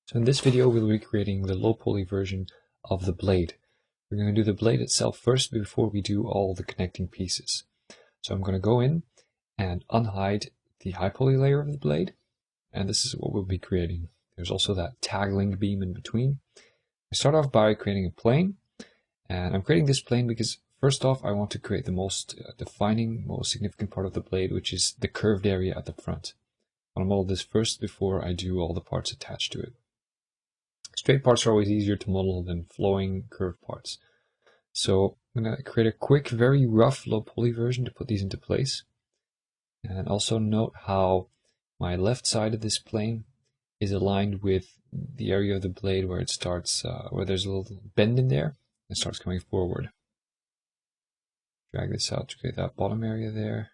So in this video, we'll be creating the low poly version of the blade. We're going to do the blade itself first before we do all the connecting pieces. So I'm going to go in and unhide the high poly layer of the blade. And this is what we'll be creating. There's also that tag link beam in between. I start off by creating a plane. And I'm creating this plane because first off, I want to create the most defining, most significant part of the blade, which is the curved area at the front. I want to model this first before I do all the parts attached to it. Straight parts are always easier to model than flowing curved parts. So I'm going to create a quick, very rough low poly version to put these into place. And also note how my left side of this plane is aligned with the area of the blade where it starts, where there's a little bend in there. It starts coming forward. Drag this out to create that bottom area there.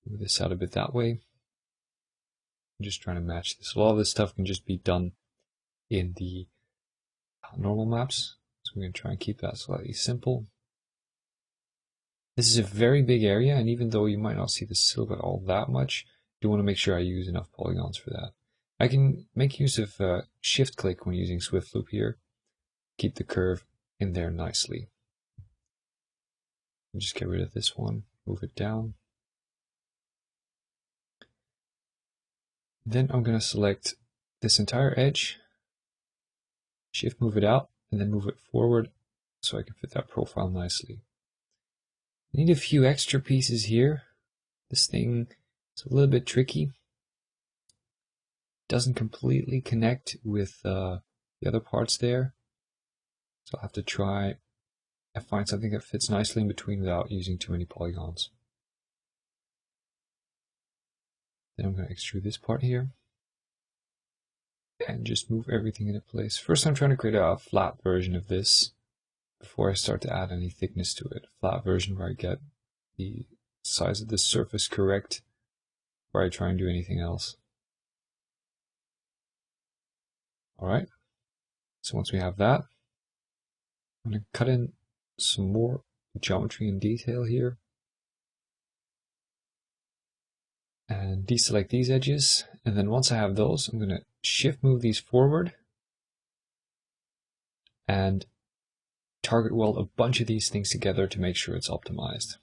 Move this out a bit that way. I'm just trying to match this. A lot of this stuff can just be done in the normal maps. So we're going to try and keep that slightly simple. This is a very big area, and even though you might not see the silhouette all that much, you do want to make sure I use enough polygons for that. I can make use of shift click when using Swift Loop here. Keep the curve in there nicely. Just get rid of this one, move it down. Then I'm going to select this entire edge, shift move it out, and then move it forward so I can fit that profile nicely. I need a few extra pieces here. This thing is a little bit tricky. Doesn't completely connect with the other parts there. So I'll have to try and find something that fits nicely in between without using too many polygons. Then I'm going to extrude this part here and just move everything into place. First, I'm trying to create a flat version of this before I start to add any thickness to it. A flat version where I get the size of the surface correct before I try and do anything else. Alright, so once we have that, I'm going to cut in some more geometry and detail here. And deselect these edges, and then once I have those, I'm going to shift move these forward and target weld a bunch of these things together to make sure it's optimized.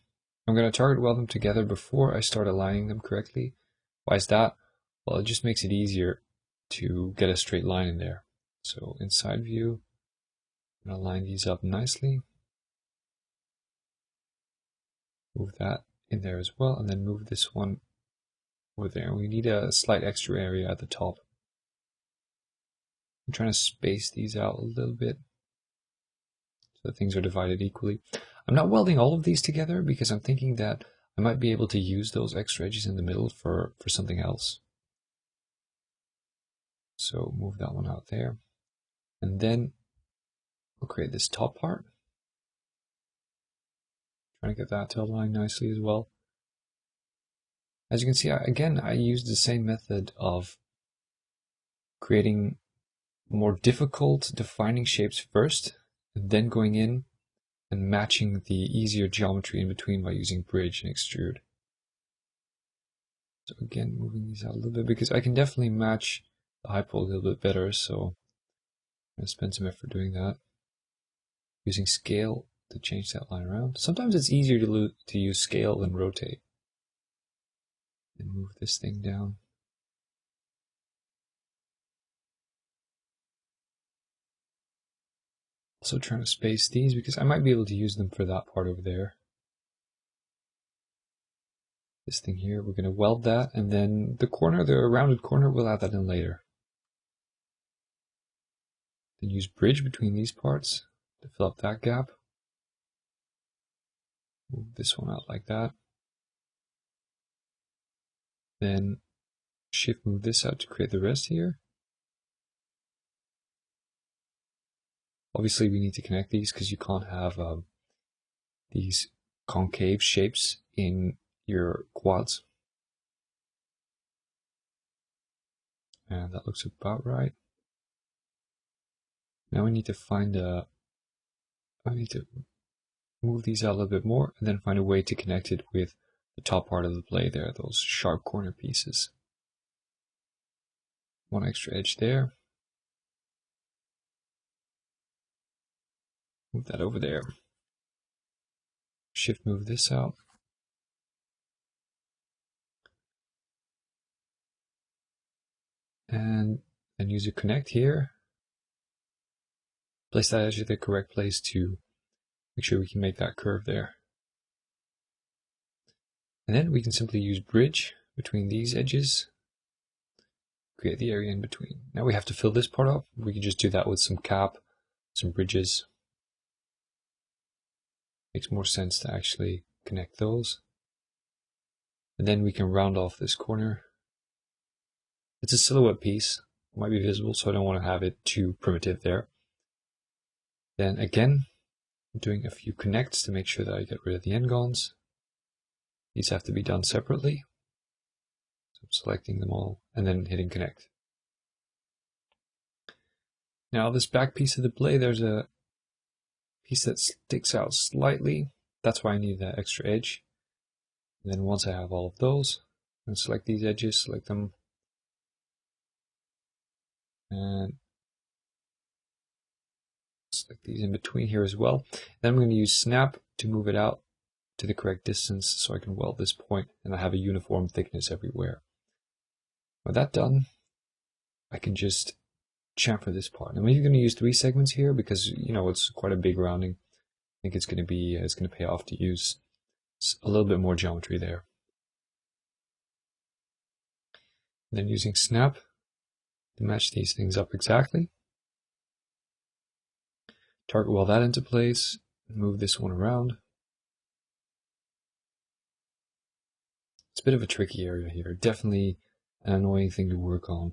I'm going to target weld them together before I start aligning them correctly. Why is that? Well, it just makes it easier to get a straight line in there. So inside view, I'm going to line these up nicely. Move that in there as well, and then move this one over there. We need a slight extra area at the top. I'm trying to space these out a little bit so that things are divided equally. I'm not welding all of these together because I'm thinking that I might be able to use those extra edges in the middle for something else. So move that one out there. And then we'll create this top part. Trying to get that to align nicely as well. As you can see, again, I used the same method of creating more difficult defining shapes first, and then going in and matching the easier geometry in between by using bridge and extrude. So again, moving these out a little bit because I can definitely match the high poly a little bit better, so I'm going to spend some effort doing that. Using scale to change that line around. Sometimes it's easier to use scale than rotate. And move this thing down. Also trying to space these because I might be able to use them for that part over there. This thing here, we're going to weld that, and then the corner, the rounded corner, we'll add that in later. Then use bridge between these parts to fill up that gap. Move this one out like that. Then shift move this out to create the rest here. Obviously we need to connect these because you can't have these concave shapes in your quads. And that looks about right. Now we need to find I need to move these out a little bit more and then find a way to connect it with the top part of the blade there, those sharp corner pieces. one extra edge there. Move that over there. Shift move this out. And use a connect here. Place that edge at the correct place to make sure we can make that curve there. And then we can simply use bridge between these edges. Create the area in between. Now we have to fill this part up. We can just do that with some cap, some bridges. Makes more sense to actually connect those. And then we can round off this corner. It's a silhouette piece. It might be visible, so I don't want to have it too primitive there. Then again, I'm doing a few connects to make sure that I get rid of the n-gons. These have to be done separately. So I'm selecting them all and then hitting connect. Now this back piece of the blade, there's a piece that sticks out slightly. That's why I need that extra edge. And then once I have all of those, I'm going to select these edges, select them, and select these in between here as well. Then I'm going to use snap to move it out to the correct distance so I can weld this point and I have a uniform thickness everywhere. With that done, I can just chamfer this part. I'm even going to use 3 segments here because it's quite a big rounding. I think it's going to pay off to use a little bit more geometry there. And then using snap to match these things up exactly. Target weld that into place, move this one around. It's a bit of a tricky area here, definitely an annoying thing to work on.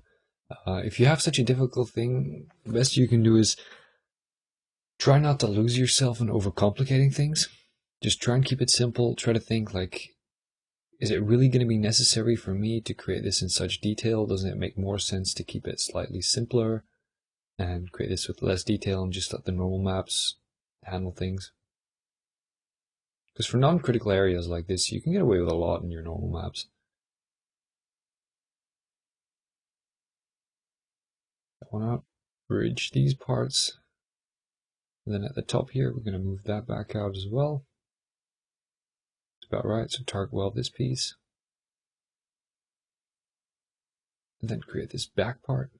If you have such a difficult thing, the best you can do is try not to lose yourself in overcomplicating things. Just try and keep it simple. Try to think like, is it really going to be necessary for me to create this in such detail? Doesn't it make more sense to keep it slightly simpler and create this with less detail and just let the normal maps handle things? Because for non-critical areas like this, you can get away with a lot in your normal maps. That one out, bridge these parts. And then at the top here, we're going to move that back out as well. It's about right, so target weld this piece. And then create this back part.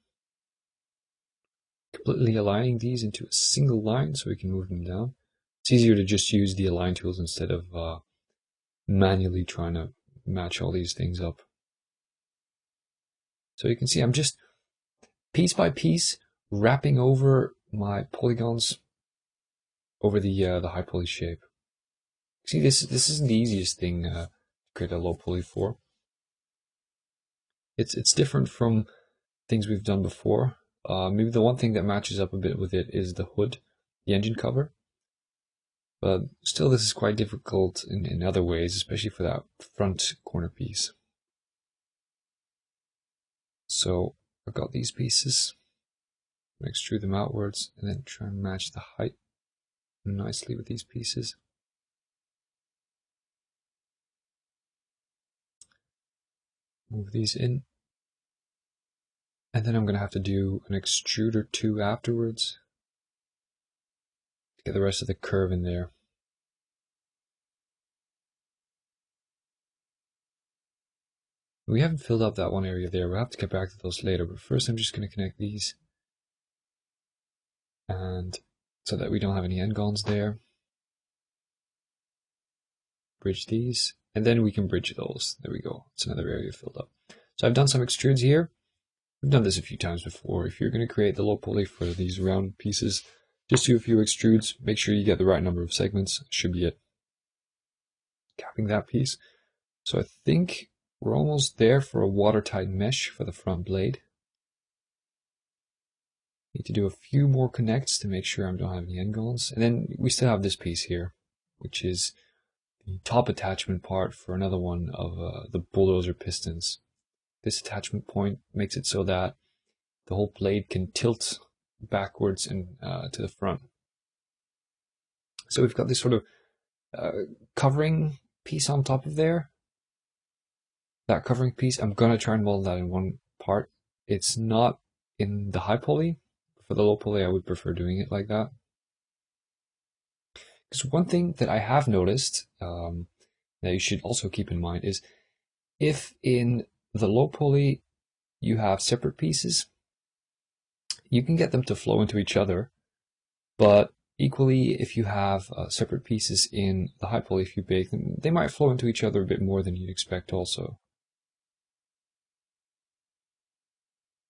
Completely aligning these into a single line so we can move them down. It's easier to just use the align tools instead of manually trying to match all these things up. So you can see I'm just piece by piece wrapping over my polygons over the high poly shape. See, this isn't the easiest thing to create a low poly for. It's different from things we've done before. Maybe the one thing that matches up a bit with it is the hood, the engine cover. But still, this is quite difficult in other ways, especially for that front corner piece. So I've got these pieces. I'm going to extrude them outwards and then try and match the height nicely with these pieces. Move these in. And then I'm going to have to do an extrude or two afterwards to get the rest of the curve in there. We haven't filled up that one area there. We'll have to get back to those later, but first I'm just going to connect these. And so that we don't have any n-gons there. Bridge these, and then we can bridge those. There we go. It's another area filled up. So I've done some extrudes here. We've done this a few times before. If you're going to create the low poly for these round pieces, just do a few extrudes. Make sure you get the right number of segments. Should be it. Capping that piece. So I think we're almost there for a watertight mesh for the front blade. Need to do a few more connects to make sure I don't have any n-gons. And then we still have this piece here, which is the top attachment part for another one of the bulldozer pistons. This attachment point makes it so that the whole blade can tilt backwards and to the front. So we've got this sort of covering piece on top of there. That covering piece, I'm going to try and mold that in one part. it's not in the high poly. For the low poly, I would prefer doing it like that. Because one thing that I have noticed that you should also keep in mind is if in the low poly you have separate pieces, you can get them to flow into each other, but equally if you have separate pieces in the high poly, if you bake them, they might flow into each other a bit more than you'd expect also.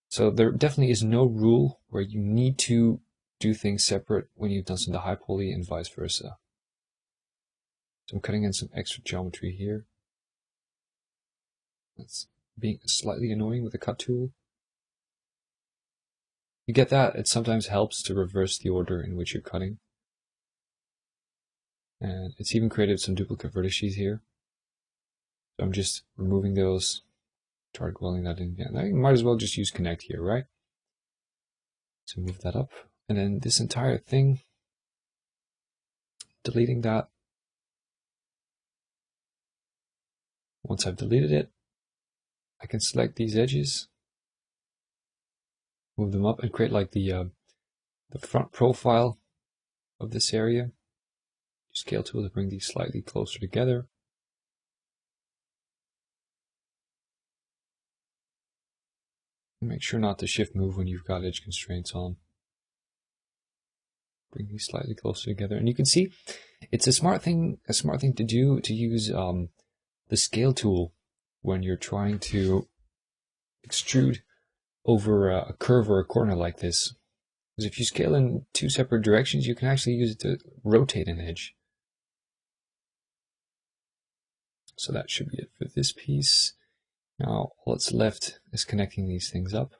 So there definitely is no rule where you need to do things separate when you've done some of the high poly and vice versa. So I'm cutting in some extra geometry here. That's being slightly annoying with the cut tool. You get that? It sometimes helps to reverse the order in which you're cutting. And it's even created some duplicate vertices here. So I'm just removing those, target-welding that in again. I might as well just use connect here, right? So move that up. And then this entire thing, deleting that. Once I've deleted it, I can select these edges, move them up, and create like the front profile of this area. Use scale tool to bring these slightly closer together. Make sure not to shift move when you've got edge constraints on. Bring these slightly closer together, and you can see it's a smart thing to do to use the scale tool when you're trying to extrude over a curve or a corner like this. Because if you scale in two separate directions, you can actually use it to rotate an edge. So that should be it for this piece. Now all that's left is connecting these things up,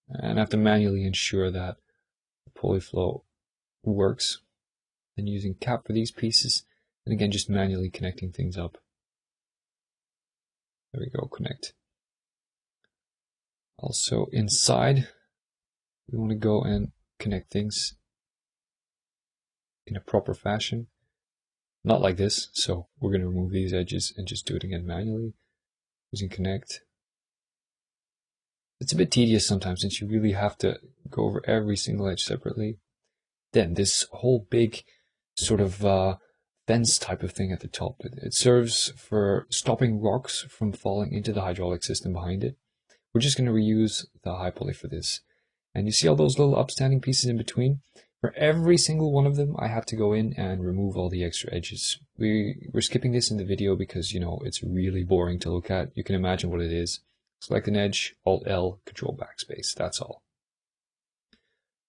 and I have to manually ensure that the polyflow works. Then using cap for these pieces, and again just manually connecting things up. There we go, connect. Also inside, we want to go and connect things in a proper fashion. Not like this, so we're going to remove these edges and just do it again manually using connect. It's a bit tedious sometimes since you really have to go over every single edge separately. Then this whole big sort of fence type of thing at the top, it serves for stopping rocks from falling into the hydraulic system behind it. We're just going to reuse the high poly for this. And you see all those little upstanding pieces in between? For every single one of them, I have to go in and remove all the extra edges. We're skipping this in the video because, you know, it's really boring to look at. You can imagine what it is. Select an edge, Alt-L, Control Backspace, that's all.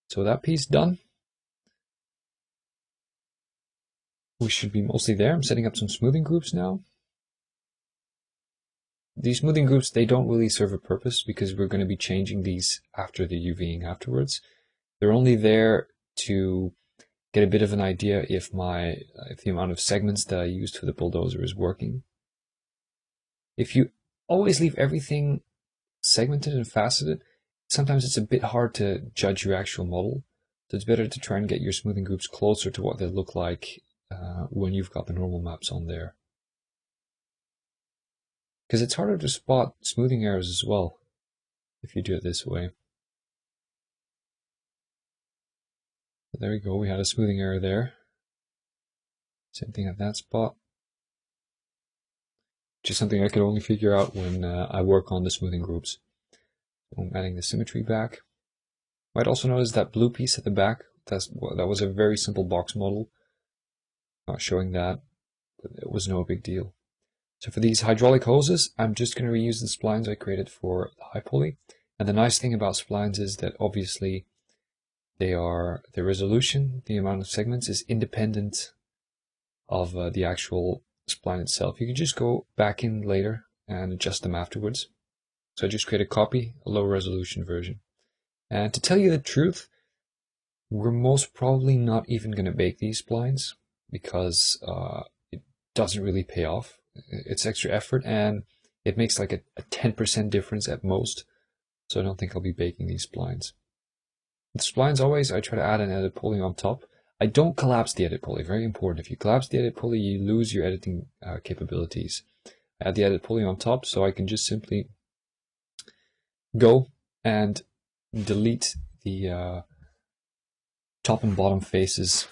So that piece done. We should be mostly there. I'm setting up some smoothing groups now. These smoothing groups, they don't really serve a purpose because we're going to be changing these after the UVing afterwards. They're only there to get a bit of an idea if the amount of segments that I used for the bulldozer is working. If you always leave everything segmented and faceted, sometimes it's a bit hard to judge your actual model. So it's better to try and get your smoothing groups closer to what they look like when you've got the normal maps on there. Because it's harder to spot smoothing errors as well if you do it this way. But there we go, we had a smoothing error there. Same thing at that spot. Which is something I could only figure out when I work on the smoothing groups. So I'm adding the symmetry back. Might also notice that blue piece at the back. That was a very simple box model. Not showing that, but it was no big deal. So for these hydraulic hoses, I'm just going to reuse the splines I created for the high poly. And the nice thing about splines is that obviously their resolution, the amount of segments, is independent of the actual spline itself. You can just go back in later and adjust them afterwards. So I just create a copy, a low resolution version. And to tell you the truth, we're most probably not even going to bake these splines because it doesn't really pay off. It's extra effort and it makes like a 10% difference at most. So I don't think I'll be baking these splines. The splines always, I try to add an edit pulley on top. I don't collapse the edit pulley, very important. If you collapse the edit pulley, you lose your editing capabilities. I add the edit pulley on top so I can just simply go and delete the top and bottom faces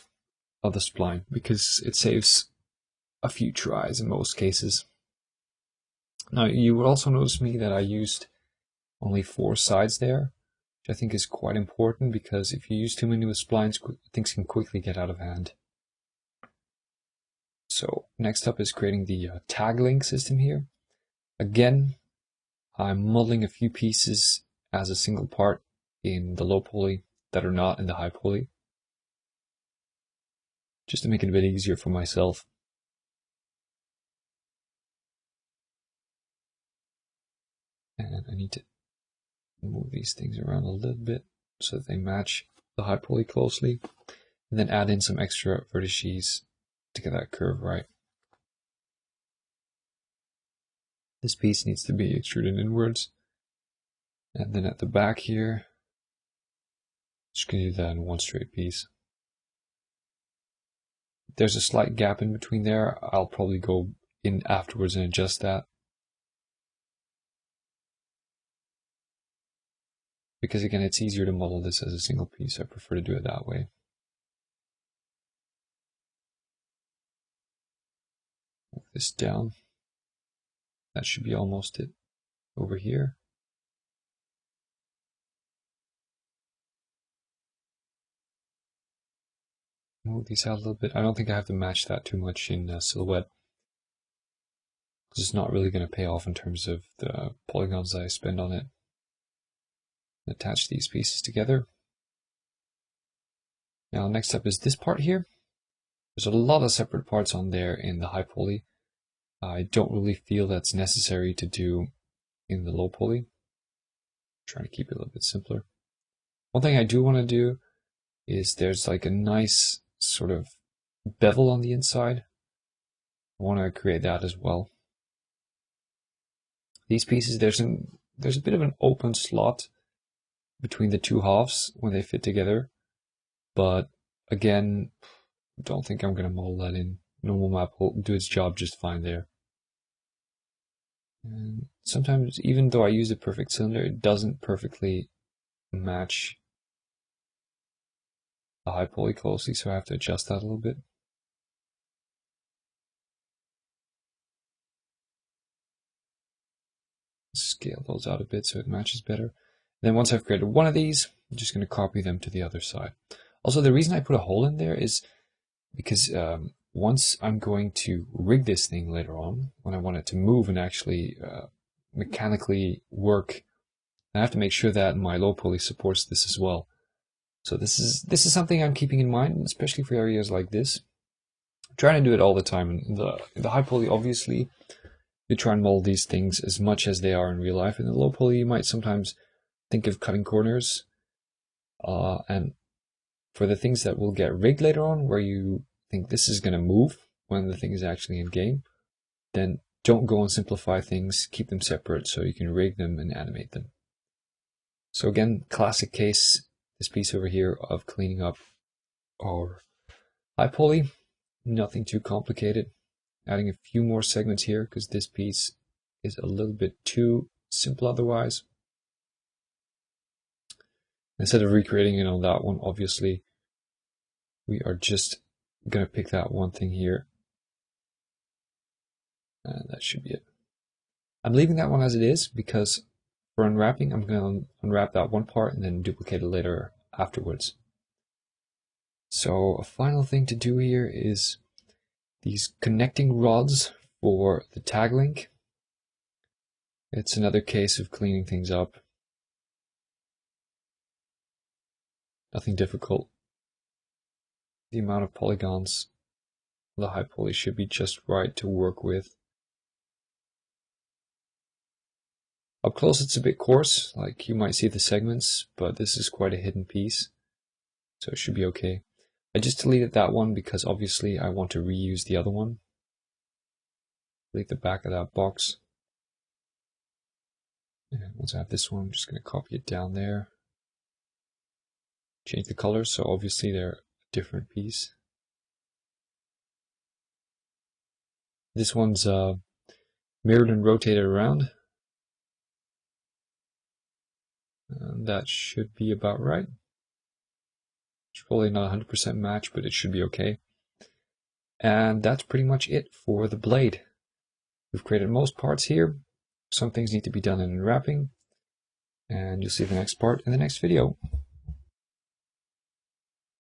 of the spline because it saves a few tries in most cases. Now you will also notice me that I used only 4 sides there, which I think is quite important because if you use too many with splines, things can quickly get out of hand. So next up is creating the tag link system here. Again, I'm modeling a few pieces as a single part in the low poly that are not in the high poly, just to make it a bit easier for myself. And I need to move these things around a little bit so that they match the high poly closely, and then add in some extra vertices to get that curve right. This piece needs to be extruded inwards, and then at the back here, just gonna do that in one straight piece. There's a slight gap in between there. I'll probably go in afterwards and adjust that, because again, it's easier to model this as a single piece. I prefer to do it that way. Move this down. That should be almost it over here. Move these out a little bit. I don't think I have to match that too much in silhouette, because it's not really going to pay off in terms of the polygons I spend on it. Attach these pieces together. Now next up is this part here. There's a lot of separate parts on there in the high poly. I don't really feel that's necessary to do in the low poly. I'm trying to keep it a little bit simpler. One thing I do want to do is there's like a nice sort of bevel on the inside. I want to create that as well. These pieces, there's a bit of an open slot between the two halves when they fit together, but again, don't think I'm going to model that in. Normal map will do its job just fine there. And sometimes, even though I use a perfect cylinder, it doesn't perfectly match the high poly closely, so I have to adjust that a little bit. Scale those out a bit so it matches better. And then once I've created one of these, I'm just going to copy them to the other side. Also, the reason I put a hole in there is because once I'm going to rig this thing later on, when I want it to move and actually mechanically work, I have to make sure that my low poly supports this as well. So this is something I'm keeping in mind, especially for areas like this. I'm trying to do it all the time. In the high poly, obviously, you try and mold these things as much as they are in real life. In the low poly, you might sometimes think of cutting corners. And for the things that will get rigged later on, where you think this is going to move when the thing is actually in game, then don't go and simplify things. Keep them separate so you can rig them and animate them. So again, classic case, this piece over here of cleaning up our high poly. Nothing too complicated. Adding a few more segments here because this piece is a little bit too simple otherwise. Instead of recreating it on that one, obviously, we are just going to pick that one thing here. And that should be it. I'm leaving that one as it is because for unwrapping, I'm going to unwrap that one part and then duplicate it later afterwards. So a final thing to do here is these connecting rods for the tag link. It's another case of cleaning things up. Nothing difficult. The amount of polygons on the high poly should be just right to work with. Up close it's a bit coarse, like you might see the segments, but this is quite a hidden piece, so it should be okay. I just deleted that one because obviously I want to reuse the other one. Delete the back of that box. And once I have this one, I'm just going to copy it down there. Change the color, so obviously they're a different piece. This one's mirrored and rotated around. That should be about right. It's probably not 100% match, but it should be okay. And that's pretty much it for the blade. We've created most parts here. Some things need to be done in wrapping, and you'll see the next part in the next video.